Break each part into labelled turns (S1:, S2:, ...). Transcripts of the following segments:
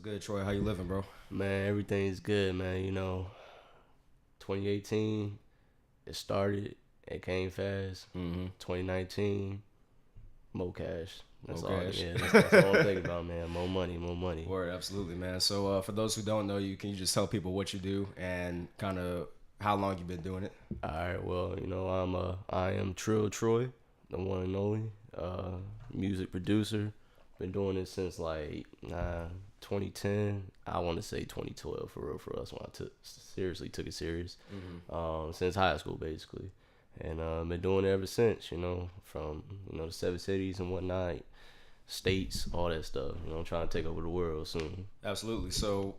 S1: good, Troy? How you living, bro?
S2: Man, everything's good, man. 2018, it started, it came fast.
S1: Mm-hmm.
S2: 2019, more cash. That's all.
S1: Okay.
S2: Yeah, that's all I'm thinking about, man. More money, more money.
S1: Word, absolutely, man. So, for those who don't know you, can you just tell people what you do and kind of how long you've been doing it?
S2: All right, well, I am Trill Troy, the one and only music producer. Been doing it since like 2010. I want to say 2012 for real for us when I took it serious. Since high school basically, and been doing it ever since. From the seven cities and whatnot, states, all that stuff. I'm trying to take over the world soon.
S1: Absolutely. So,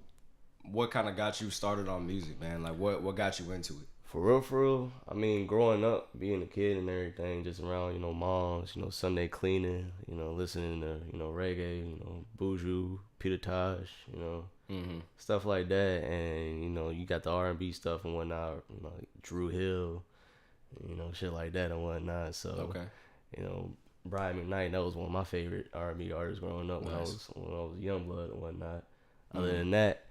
S1: what kind of got you started on music, man? Like, what got you into it?
S2: For real. I mean, growing up, being a kid and everything, just around, moms, Sunday cleaning, listening to, reggae, Buju, Peter Tosh, stuff like that. And, you got the R&B stuff and whatnot, like Drew Hill, shit like that and whatnot. So,
S1: Okay.
S2: Brian McKnight, that was one of my favorite R&B artists growing up when I
S1: Nice.
S2: was young blood and whatnot. Other than that,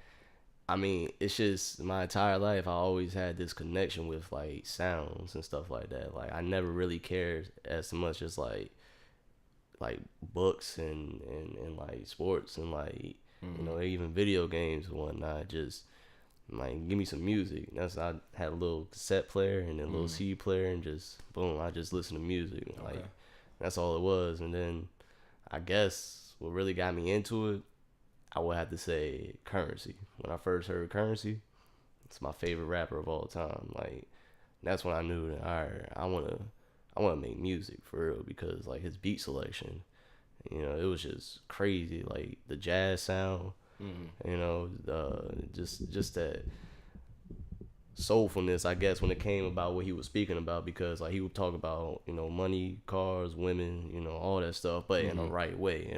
S2: I mean, it's just my entire life I always had this connection with like sounds and stuff like that. Like I never really cared as much as like books and like sports and like even video games and whatnot. Just like give me some music. I had a little cassette player and then a little CD player and just boom, I just listen to music.
S1: Okay.
S2: Like that's all it was. And then I guess what really got me into it, I would have to say Currency. When I first heard Currency, it's my favorite rapper of all time. Like that's when I knew that I wanna make music for real because like his beat selection, it was just crazy. Like the jazz sound, just that soulfulness, I guess, when it came about what he was speaking about, because like he would talk about money, cars, women, all that stuff, but in a right way,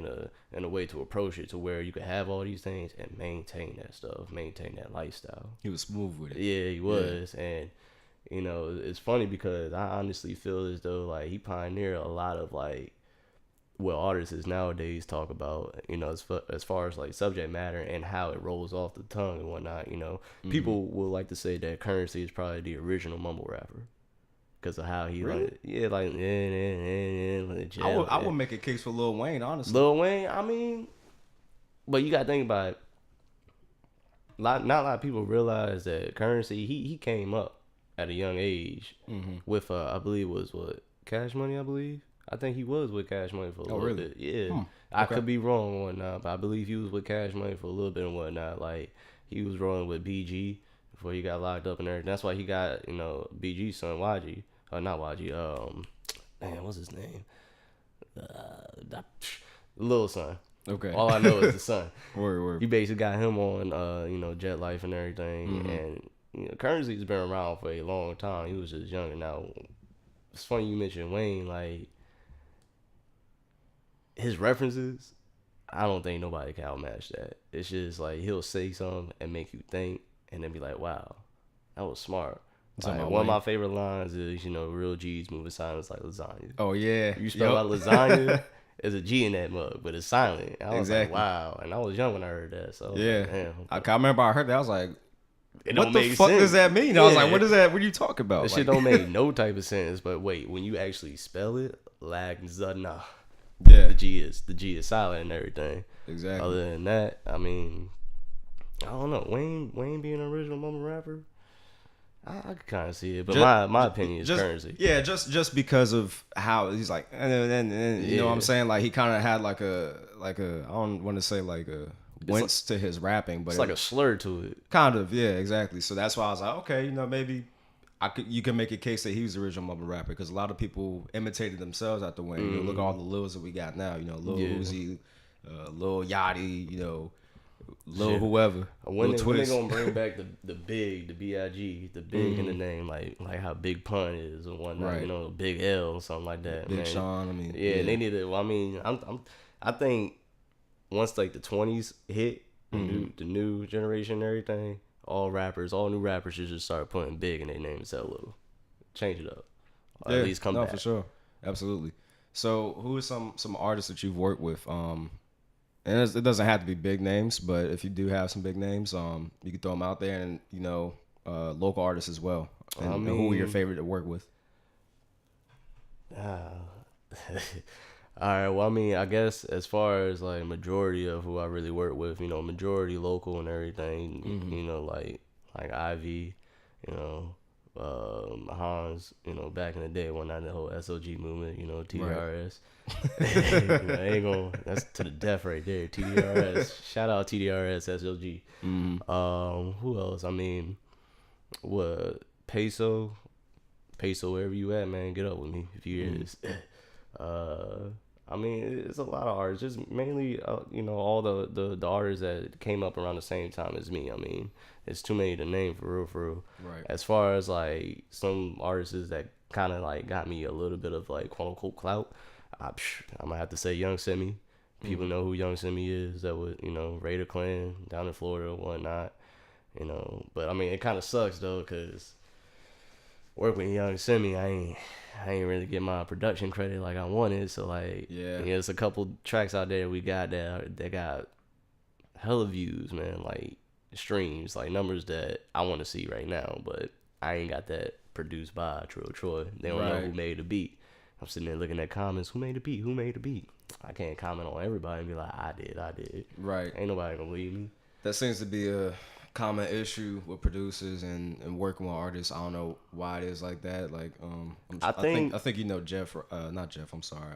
S2: in a way to approach it to where you could have all these things and maintain that stuff, maintain that lifestyle.
S1: He was smooth with it.
S2: Yeah, he was. And it's funny because I honestly feel as though like he pioneered a lot of like what artists nowadays talk about, as far as like subject matter and how it rolls off the tongue and whatnot. People will like to say that Currency is probably the original mumble rapper because of how he
S1: Really? I would make a case for Lil Wayne, honestly.
S2: Lil Wayne, I mean, but you gotta think about it. Not a lot of people realize that Currency, he came up at a young age with I believe it was what, Cash Money, I believe. I think he was with Cash Money for a little bit. Yeah. I could be wrong and whatnot, but I believe he was with Cash Money for a little bit and whatnot. Like, he was rolling with BG before he got locked up and everything. That's why he got, BG's son, YG. Not YG, man, what's his name? Little son.
S1: Okay.
S2: All I know is the son.
S1: Word.
S2: He basically got him on, Jet Life and everything. And, Currency's been around for a long time. He was just younger. Now, it's funny you mentioned Wayne, like, his references, I don't think nobody can outmatch that. It's just like he'll say something and make you think and then be like, wow, that was smart. Like, one of my favorite lines is, real G's moving silence like lasagna.
S1: Oh, yeah.
S2: You spell out lasagna, there's a G in that mug, but it's silent. And I was like, wow. And I was young when I heard that. So
S1: yeah.
S2: Like, damn.
S1: I remember I heard that. I was like, what the
S2: make
S1: fuck
S2: sense.
S1: does that mean?
S2: Yeah.
S1: I was like, what is that? What are you talking about?
S2: That shit don't make no type of sense. But wait, when you actually spell it, lasagna.
S1: Yeah.
S2: The G is silent and everything.
S1: Exactly.
S2: Other than that, I mean, I don't know. Wayne being an original mumble rapper, I could kind of see it, but my opinion is Currency.
S1: Yeah, just because of how he's like, you know what I'm saying? Like he kind of had like a I don't want to say like a wince to his rapping, but
S2: it's like a slur to it.
S1: Kind of, yeah, exactly. So that's why I was like, okay, maybe you can make a case that he was the original mumble rapper because a lot of people imitated themselves after Wayne. Look at all the Lils that we got now. Lil Uzi, Lil Yachty, Lil whoever.
S2: When they gonna bring back the big, the B.I.G., the big in the name, like how Big Pun is and whatnot,
S1: right.
S2: Big L or something like that.
S1: Big
S2: man.
S1: Sean, I mean.
S2: Yeah, they need to. Well, I mean, I think once like the 20s hit, the new generation and everything, all new rappers should just start putting big in their name and say a little, change it up, or at least come back.
S1: For sure, absolutely. So, who are some artists that you've worked with And it doesn't have to be big names, but if you do have some big names, you can throw them out there, and local artists as well. And who are your favorite to work with?
S2: All right. Well, I mean, I guess as far as like majority of who I really work with, majority local and everything.
S1: Mm-hmm.
S2: Like Ivy, Hans. Back in the day when I the whole SOG movement. TDRS. Right. I ain't gonna. That's to the death right there. TDRS. Shout out TDRS SOG.
S1: Mm-hmm.
S2: Who else? I mean, what Peso, wherever you at, man, get up with me if you hear this. I mean, it's a lot of artists. Just mainly, all the artists that came up around the same time as me. I mean, it's too many to name for real.
S1: Right.
S2: As far as like some artists that kind of like got me a little bit of like quote unquote clout, I'm gonna have to say Young Simi. People know who Young Simi is. That would Raider Clan down in Florida and whatnot. But I mean, it kind of sucks though, cause working with Young Simi, I ain't really get my production credit like I wanted. So like, there's a couple tracks out there we got that got hella views, man, like streams, like numbers that I want to see right now. But I ain't got that produced by Trill Troy. They don't know who made the beat. I'm sitting there looking at comments. Who made the beat? Who made the beat? I can't comment on everybody and be like, I did.
S1: Right.
S2: Ain't nobody gonna believe me.
S1: That seems to be a common issue with producers and working with artists. I don't know why it is like that. Like, I think Jeff, not Jeff. I'm sorry,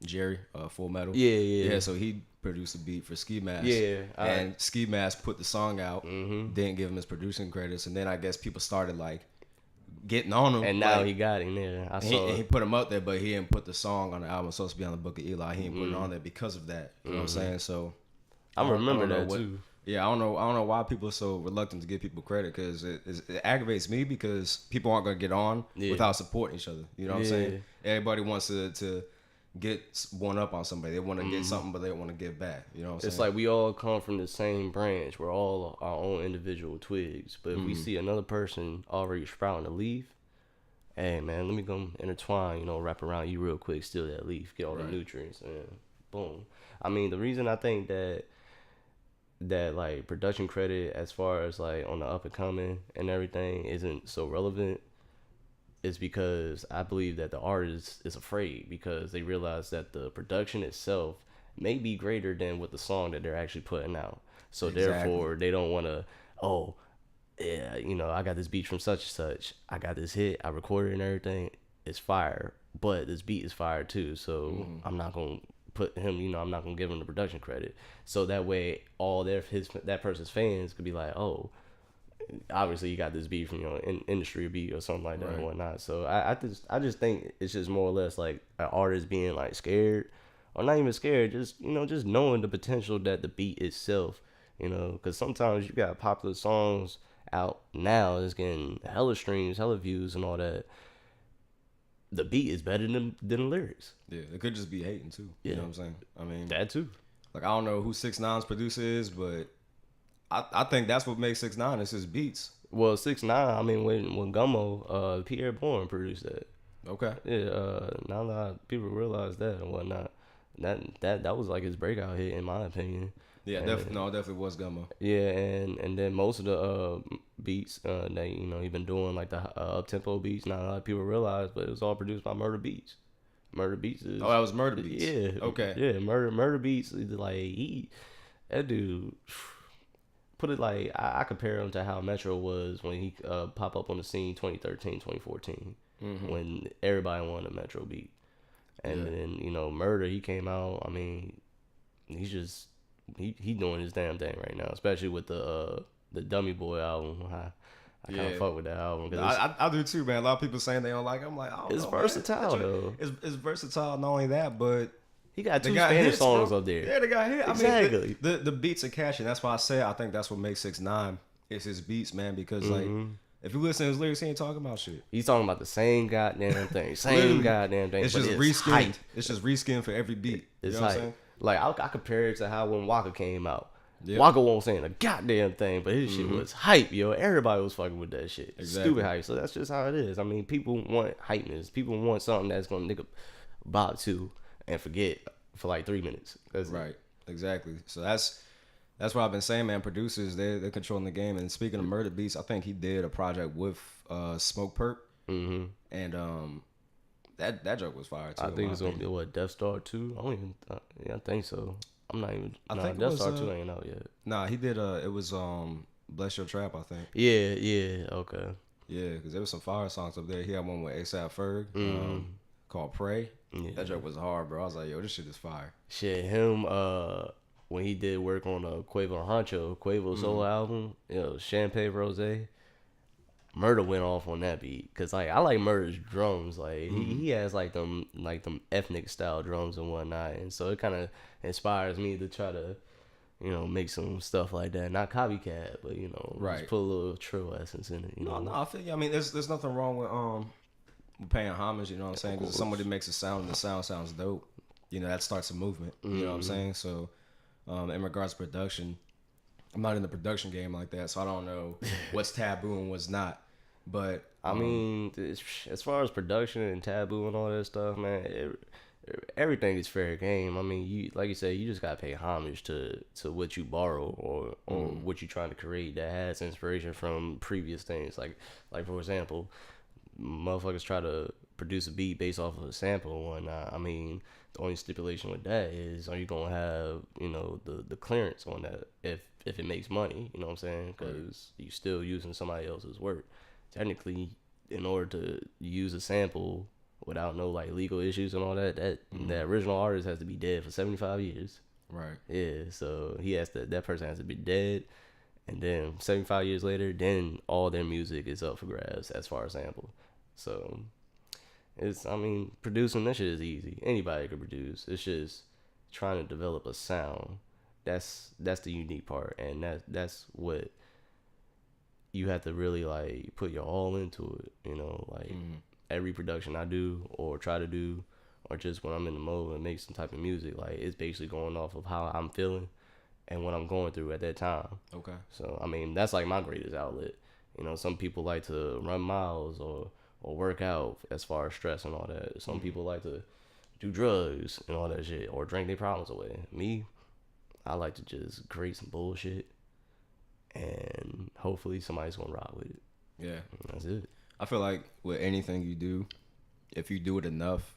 S1: Jerry, Full Metal.
S2: Yeah.
S1: So he produced a beat for Ski Mask.
S2: Yeah,
S1: and Ski Mask put the song out. Didn't give him his producing credits, and then I guess people started like getting on him.
S2: And now he got him there.
S1: He put him up there, but he didn't put the song on the album. It's supposed to be on the Book of Eli. He didn't put it on there because of that. You know what I'm saying? So
S2: I remember that too.
S1: Yeah, I don't know why people are so reluctant to give people credit, because it aggravates me, because people aren't going to get on without supporting each other. You know what I'm saying? Everybody wants to get one up on somebody. They want to get something, but they don't want to give back. You know what I'm saying?
S2: It's like we all come from the same branch. We're all our own individual twigs. But if we see another person already sprouting a leaf, hey, man, let me go intertwine, wrap around you real quick, steal that leaf, get all the nutrients, and boom. I mean, the reason I think that like production credit as far as like on the up and coming and everything isn't so relevant is because I believe that the artist is afraid, because they realize that the production itself may be greater than what the song that they're actually putting out. So therefore they don't want to, I got this beat from such and such, I got this hit, I recorded and everything, it's fire, but this beat is fire too, so I'm not gonna put him, I'm not gonna give him the production credit. So that way all that person's fans could be like, oh, obviously you got this beat from industry beat or something like that and whatnot. So I just think it's just more or less like an artist being like scared, or not even scared, just just knowing the potential that the beat itself, because sometimes you got popular songs out now that's getting hella streams, hella views and all that. The beat is better than the lyrics.
S1: Yeah, it could just be hating too. You know what I'm saying? I mean,
S2: that too.
S1: Like, I don't know who 6ix9ine's producer is, but I think that's what makes 6ix9ine is his beats.
S2: Well, 6ix9ine, I mean, when Gummo, Pierre Bourne produced that.
S1: Okay.
S2: Yeah. Not a lot of people realize that and whatnot. That was like his breakout hit, in my opinion.
S1: Yeah, definitely was Gummo.
S2: Yeah, and then most of the beats that he been doing, like the up tempo beats, not a lot of people realize, but it was all produced by Murder Beats. Murder Beats is
S1: that was Murder Beats.
S2: Yeah.
S1: Okay.
S2: Yeah, Murder Beats is like that dude put it like I compare him to how Metro was when he pop up on the scene 2013, 2014, when everybody wanted a Metro beat, and then Murder, he came out. I mean, he's just. He doing his damn thing right now, especially with the Dummy Boy album. I kind of fuck with that album.
S1: I do too, man. A lot of people saying they don't like it. I'm like,
S2: it's versatile though.
S1: It's versatile. Not only that, but
S2: he got two Spanish songs up there.
S1: Yeah, they got hit.
S2: Exactly.
S1: I mean, the beats are catchy. That's why I say I think that's what makes 6ix9ine is his beats, man. Because like, if you listen to his lyrics, he ain't talking about shit.
S2: He's talking about the same goddamn thing. Same goddamn thing.
S1: It's just reskinned. It's just reskinned for every beat.
S2: It's
S1: you know what I'm saying?
S2: Like, I compare it to how when Waka came out. Yep. Waka won't say a goddamn thing, but his shit was hype, yo. Everybody was fucking with that shit. Exactly. Stupid hype. So that's just how it is. I mean, people want hypeness. People want something that's going to nigga bob to and forget for like 3 minutes. That's
S1: right. Exactly. So that's what I've been saying, man. Producers, they're controlling the game. And speaking of Murder Beats, I think he did a project with Smoke Perp, and that joke was fire too.
S2: I think it's gonna be what, Death Star 2. I don't even. Yeah, I think so. I'm not even.
S1: I
S2: Nah,
S1: think it
S2: Death
S1: was,
S2: Star 2 ain't out yet.
S1: Nah, he did. It was Bless Your Trap, I think.
S2: Yeah. Okay.
S1: Yeah, because there was some fire songs up there. He had one with ASAP Ferg, called Pray.
S2: Yeah.
S1: That joke was hard, bro. I was like, yo, this shit is fire.
S2: Shit, him. When he did work on Quavo and Honcho, Quavo solo album, Champagne Rose. Murder went off on that beat because like I like Murder's drums. Like he has like them ethnic style drums and whatnot, and so it kind of inspires me to try to make some stuff like that. Not copycat, but
S1: Right.
S2: just put a little Trill essence in it.
S1: No, I feel you. I mean, there's nothing wrong with paying homage. You know what I'm saying? Because if somebody makes a sound and the sound sounds dope, that starts a movement. You know what I'm saying? So, in regards to production, I'm not in the production game like that, so I don't know what's taboo and what's not. But
S2: I mean, as far as production and taboo and all that stuff, man, everything is fair game. I mean, like you said, you just gotta pay homage to what you borrow or what you're trying to create that has inspiration from previous things. Like for example, motherfuckers try to produce a beat based off of a sample and whatnot. I mean, the only stipulation with that is, are you gonna have the clearance on that if it makes money? You know what I'm saying? Because you still using somebody else's work. Technically, in order to use a sample without no like legal issues and all that original artist has to be dead for 75 years.
S1: Right.
S2: Yeah, so that person has to be dead, and then 75 years later, then all their music is up for grabs as far as sample. So producing that shit is easy. Anybody can produce. It's just trying to develop a sound. That's the unique part, and that's what you have to really like put your all into it. Every production I do or try to do, or just when I'm in the mode and make some type of music, like it's basically going off of how I'm feeling and what I'm going through at that time.
S1: Okay.
S2: So that's like my greatest outlet. Some people like to run miles or work out as far as stress and all that. Some people like to do drugs and all that shit or drink their problems away. Me, I like to just create some bullshit, and hopefully somebody's gonna rock with it.
S1: Yeah.
S2: And that's it.
S1: I feel like with anything you do, if you do it enough,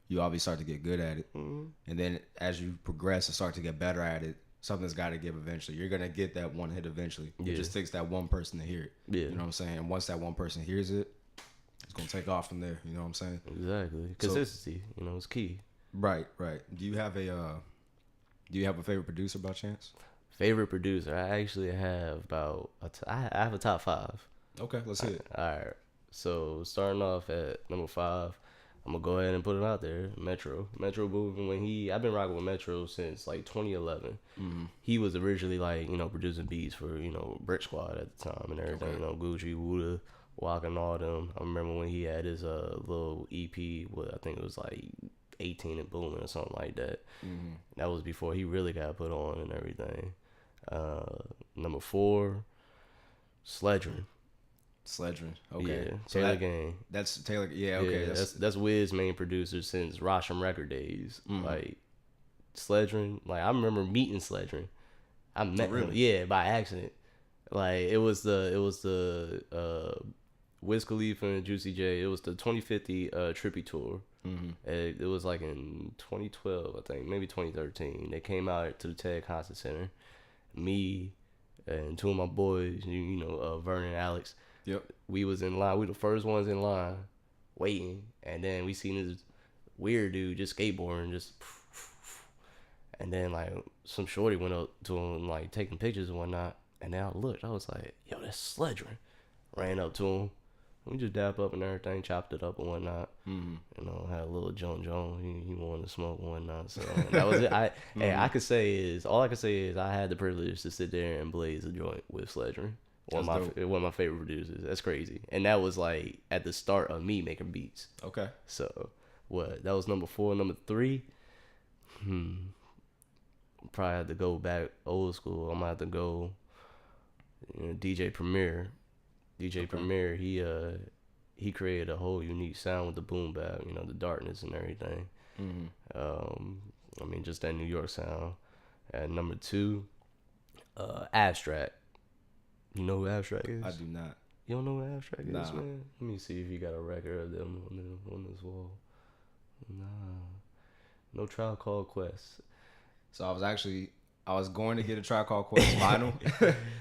S1: you obviously start to get good at it. And then as you progress and start to get better at it, something's got to give eventually. You're going to get that one hit eventually. It just takes that one person to hear it. Yeah. You know what I'm saying? And once that one person hears it, it's going to take off from there. You know what I'm saying?
S2: Exactly. Consistency, is key.
S1: Right. Do you have a favorite producer by chance?
S2: Favorite producer? I actually have I have a top 5.
S1: Okay, let's hit it.
S2: All right. So starting off at number 5, I'm gonna go ahead and put it out there. Metro Boomin. I've been rocking with Metro since like 2011. He was originally like producing beats for Brick Squad at the time and everything. Okay. Gucci, Wuda, Walk and all them. I remember when he had his little EP. I think it was like 18 and Booming or something like that. That was before he really got put on and everything. Number 4, Sledgerin.
S1: Okay.
S2: Yeah, so Taylor Gang.
S1: That's Taylor. Yeah, okay.
S2: Yeah, that's Wiz's main producer since Rosham Record days. Like Sledgerin, like I remember meeting Sledgerin. I met him, by accident. Like it was the Wiz Khalifa and Juicy J. It was the 2050 Trippy tour. It was like in 2012, I think, maybe 2013. They came out to the TED Concert Center. Me and 2 of my boys, Vernon and Alex.
S1: Yep.
S2: We was in line. We the first ones in line, waiting, and then we seen this weird dude just skateboarding, and then like some shorty went up to him like taking pictures and whatnot, and then I looked. I was like, "Yo, that's Sledgerin." Ran up to him. We just dap up and everything, chopped it up and whatnot. Had a little Joan. He wanted to smoke and whatnot. So that was it. All I could say is I had the privilege to sit there and blaze a joint with Sledgerin. One of my favorite producers. That's crazy. And that was like at the start of me making beats. Okay. So that was number 4. Number 3, probably had to go back old school. I'm gonna have to go DJ Premier. Premier, he created a whole unique sound with the boom bap, the darkness and everything. Just that New York sound. At number 2, Abstract. You know who Abstract is?
S1: I do not.
S2: You don't know who Abstract
S1: Nah.
S2: is, man? Let me see if you got a record of them on this wall. Nah. No Trial Called Quest.
S1: So I was going to get a Tribe Called Quest vinyl.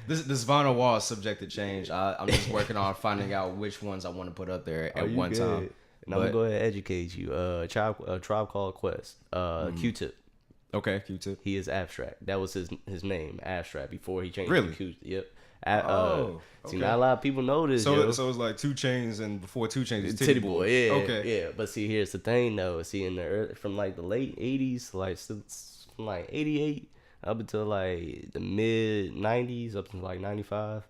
S1: this vinyl wall is subject to change. I'm just working on finding out which ones I want to put up there at one time.
S2: And I'm gonna go ahead and educate you. Tribe Called Quest. Q-Tip.
S1: Okay, Q-Tip.
S2: He is Abstract. That was his name, Abstract, before he changed
S1: Really?
S2: to Q-Tip. Yep. See,
S1: okay.
S2: not a lot of people know this.
S1: So
S2: yo.
S1: it's like 2 Chainz, and before 2 Chainz, it's
S2: Titty Boy, yeah,
S1: Okay.
S2: yeah. But see, here's the thing, though. See, in the from like the late '80s, from like '88 up until like the mid '90s, up to like '95,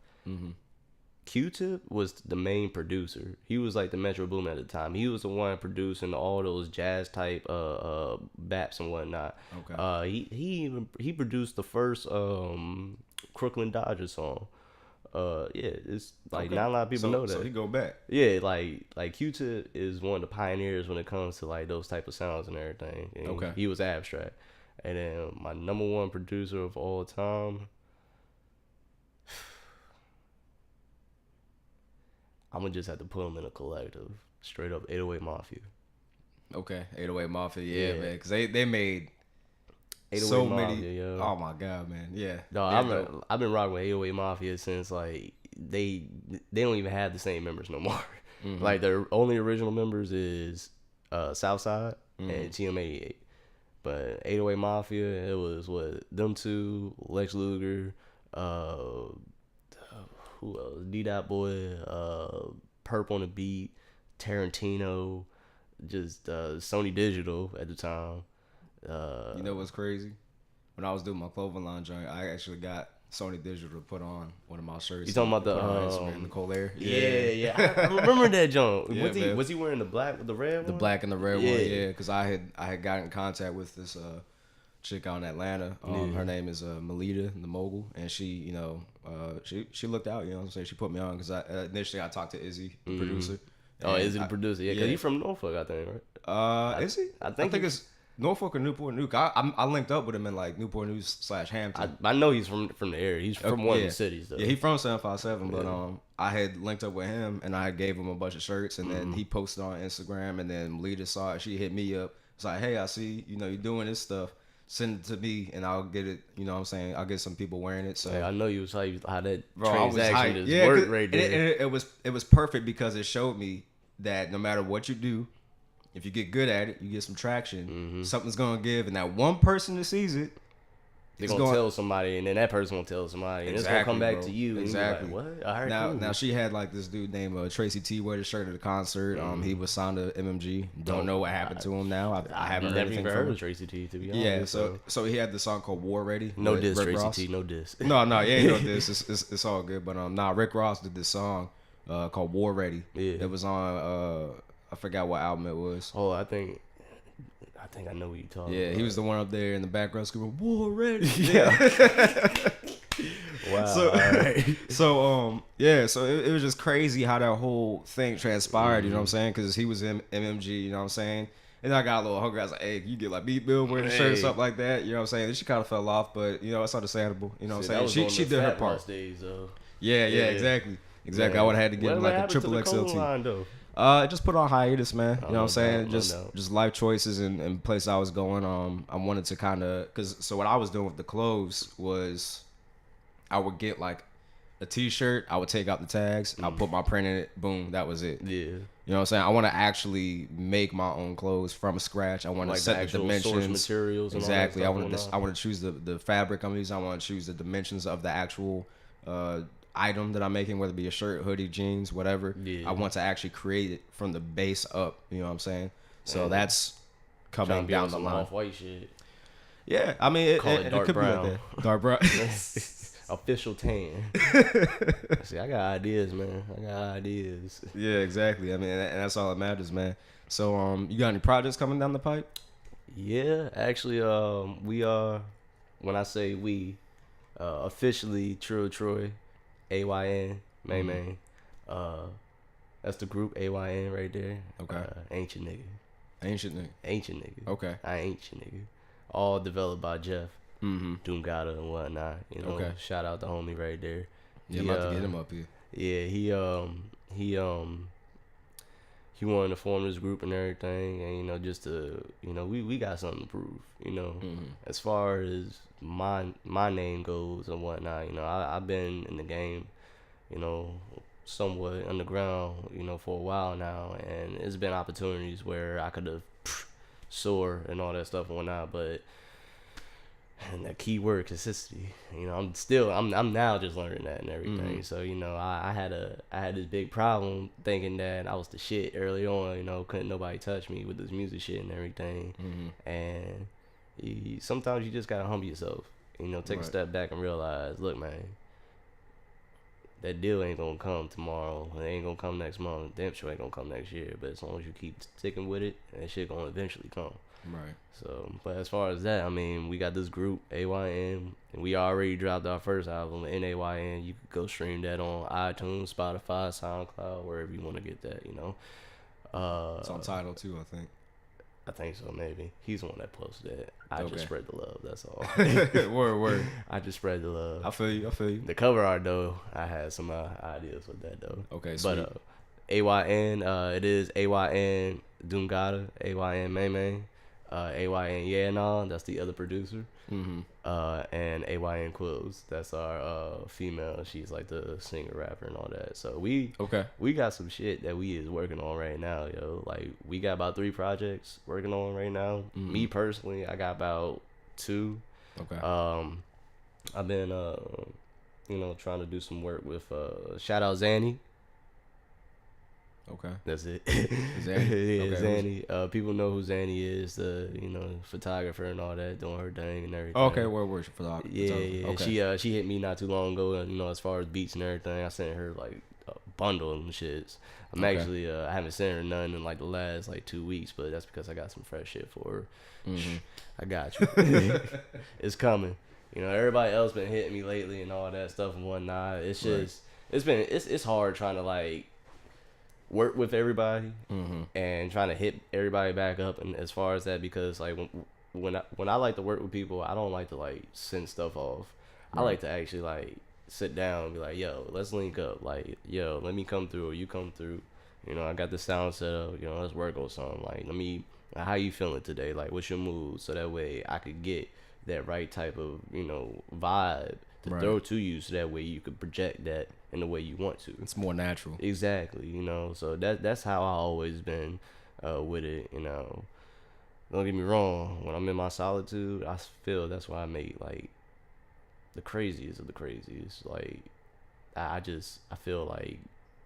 S2: Q-Tip was the main producer. He was like the Metro Boom at the time. He was the one producing all those jazz type baps and whatnot.
S1: Okay.
S2: He produced the first Crooklyn Dodgers song. It's like not a lot of people know that.
S1: So he go back.
S2: Yeah, like Q-Tip is one of the pioneers when it comes to like those type of sounds and everything. And
S1: Okay.
S2: he was Abstract. And then my number 1 producer of all time, I'm gonna just have to put him in a collective. Straight up 808 Mafia.
S1: Okay, 808 Mafia, yeah,
S2: Yeah.
S1: man, because they made
S2: 808
S1: so
S2: Mafia,
S1: many.
S2: yo.
S1: Oh my god, man, yeah.
S2: No, I've been rocking with 808 Mafia since like they don't even have the same members no more. Like their only original members is Southside and TM88. But 808 Mafia, it was them two, Lex Luger, who else? D-Dot Boy, Perp on the Beat, Tarantino, just Sony Digital at the time.
S1: You know what's crazy? When I was doing my clothing line joint, I actually got Sony Digital to put on one of my shirts.
S2: You talking about
S1: the Nicole Air?
S2: Yeah. I remember that joint.
S1: Yeah,
S2: was he wearing the black with the red one?
S1: The black and the red one, yeah. Because I had got in contact with this chick out in Atlanta. Her name is Melita, the mogul, and she, she looked out. You know what I'm saying? She put me on because initially I talked to Izzy, the producer.
S2: Oh, Izzy the producer? Yeah, because he's from Norfolk, I think, right?
S1: Is he?
S2: I think
S1: it's Norfolk or Newport News. I linked up with him in like Newport News / Hampton.
S2: I know he's from the area. He's from one of the cities, though.
S1: Yeah, he's from 757, but I had linked up with him and I gave him a bunch of shirts, and then he posted on Instagram, and then Melita saw it. She hit me up. It's like, hey, I see you're doing this stuff. Send it to me and I'll get it. You know what I'm saying? I'll get some people wearing it. So
S2: I know you was how that
S1: bro,
S2: transaction just worked right there.
S1: It was perfect because it showed me that no matter what you do, if you get good at it, you get some traction. Something's gonna give, and that one person that sees it,
S2: they're gonna tell somebody, and then that person gonna tell somebody, and it's gonna come back to you.
S1: Exactly.
S2: And you're like, what? All right, cool.
S1: Now she had like this dude named Tracy T wear the shirt at the concert. He was signed to MMG. Don't know what happened to him now. I haven't heard
S2: never
S1: anything
S2: even
S1: from
S2: heard
S1: him.
S2: of Tracy T, to be honest.
S1: Yeah, so he had the song called War Ready.
S2: No
S1: with
S2: diss,
S1: Rick
S2: Tracy
S1: Ross.
S2: T, no diss.
S1: No, yeah, ain't no diss. It's all good. But Rick Ross did this song called War Ready.
S2: Yeah.
S1: It was on I forgot what album it was.
S2: Oh, I think I know what you're talking about.
S1: Yeah, he was the one up there in the background screaming War Ready.
S2: Yeah. Wow.
S1: So,
S2: all right.
S1: so it was just crazy how that whole thing transpired. You know what I'm saying? Because he was in MMG. You know what I'm saying? And I got a little hungry. I was like, hey, you get like Beat Bill wearing a shirt or something like that. You know what I'm saying? And she kind of fell off, but it's understandable. You know what I'm saying? She did her part.
S2: Days,
S1: yeah, exactly. I would have had to get like a triple XLT. Just put on hiatus, man. You know what I'm saying? Just life choices and places I was going. I wanted to kind of so what I was doing with the clothes was I would get like a T-shirt. I would take out the tags. I'll put my print in it. Boom, that was it.
S2: Yeah.
S1: You know what I'm saying? I want to actually make my own clothes from scratch. I want to set the dimensions,
S2: source materials. And
S1: exactly.
S2: all that stuff
S1: I want to choose the fabric I'm using. I want to choose the dimensions of the actual item that I'm making, whether it be a shirt, hoodie, jeans, whatever.
S2: Yeah.
S1: I want to actually create it from the base up. You know what I'm saying? So that's coming down the line.
S2: Off-white shit.
S1: Yeah, I mean,
S2: Call it dark
S1: could
S2: brown.
S1: be like that. Dark brown.
S2: Official tan. See, I got ideas, man. I got ideas.
S1: Yeah, exactly. I mean, and that's all that matters, man. So, you got any projects coming down the pipe?
S2: Yeah, actually, we are. When I say we, officially Trill Troy, AYN, main. That's the group AYN right there.
S1: Okay.
S2: Ancient nigga.
S1: Ancient nigga.
S2: Ancient nigga.
S1: Okay.
S2: I ancient nigga. All developed by Jeff. Doomgata and whatnot. You know, shout out the homie right there.
S1: Yeah, I'm about to get him up here.
S2: Yeah, he wanted to form this group and everything, and you know, just to, you know, we got something to prove. You know, as far as my name goes and whatnot. You know, I've been in the game, you know, somewhat underground, you know, for a while now, and it's been opportunities where I could have soared and all that stuff and whatnot, but. And that key word, consistency. You know, I'm now just learning that and everything. So, you know, I had this big problem thinking that I was the shit early on. You know, couldn't nobody touch me with this music shit and everything. And sometimes you just gotta humble yourself. You know, take a step back and realize, look, man, that deal ain't gonna come tomorrow. It ain't gonna come next month. Damn sure ain't gonna come next year. But as long as you keep sticking with it, that shit gonna eventually come.
S1: Right.
S2: So, but as far as that, I mean, we got this group, AYN, and we already dropped our first album, NAYN. You could go stream that on iTunes, Spotify, SoundCloud, wherever you want to get that, you know.
S1: It's on Tidal, too, I think.
S2: I think so, maybe. He's the one that posted it. I just spread the love, that's all.
S1: Word.
S2: I just spread the love.
S1: I feel you.
S2: The cover art, though, I had some ideas with that, though.
S1: Okay, sweet.
S2: But AYN, it is AYN Doomgata, AYN Maymay. AYN Yeah and all, that's the other producer. And AYN Quills, that's our female. She's like the singer, rapper, and all that. So we got some shit that we is working on right now, yo. Like we got about 3 projects working on right now. Me personally, I got about 2. I've been you know, trying to do some work with shout out Zanny.
S1: Okay.
S2: That's it.
S1: Zanny?
S2: Yeah, Zanny. People know who Zanny is, the, you know, photographer and all that, doing her thing and everything.
S1: Okay, word photographer.
S2: Yeah.
S1: Okay.
S2: She hit me not too long ago, you know, as far as beats and everything. I sent her like a bundle and shits. I'm actually I haven't sent her none in like the last like 2 weeks, but that's because I got some fresh shit for her. I got you. It's coming. You know, everybody else been hitting me lately and all that stuff and whatnot. It's just it's hard trying to like work with everybody and trying to hit everybody back up, and as far as that, because like when I like to work with people, I don't like to like send stuff off. I like to actually like sit down and be like, yo, let's link up, like, yo, let me come through or you come through, you know, I got the sound set up, you know, let's work on something, like, let me, how you feeling today, like, what's your mood, so that way I could get that right type of, you know, vibe to throw to you, so that way you could project that in the way you want to.
S1: It's more natural.
S2: Exactly, you know. So that's how I always been with it, you know. Don't get me wrong. When I'm in my solitude, I feel that's why I make like the craziest of the craziest. Like I feel like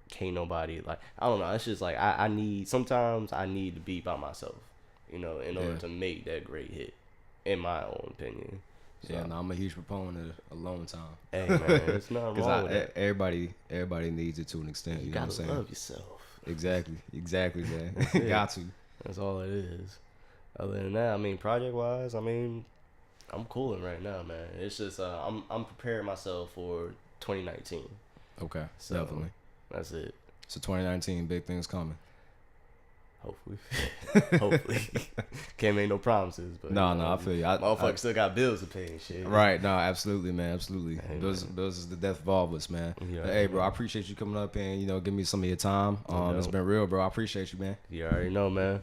S2: can't nobody, like, I don't know. It's just like sometimes I need to be by myself, you know, in order to make that great hit, in my own opinion. So.
S1: Yeah, no, I'm a huge proponent of alone time.
S2: Hey man, it's not wrong with that.
S1: Everybody needs it to an extent. You know what I'm saying?
S2: Gotta love yourself.
S1: Exactly, man. Got to.
S2: That's all it is. Other than that, I mean, project wise, I mean, I'm cooling right now, man. It's just I'm preparing myself for 2019.
S1: Okay,
S2: so,
S1: definitely.
S2: That's it.
S1: So 2019, big things coming.
S2: Hopefully. Can't make no promises, but
S1: no, I feel you.
S2: Motherfuckers still got bills to pay and shit.
S1: Right, no, absolutely, man, absolutely.
S2: Hey,
S1: bills is the death of all of us, man.
S2: Yeah,
S1: but, hey, bro, I appreciate you coming up and, you know, give me some of your time. It's been real, bro. I appreciate you, man.
S2: You already know, man.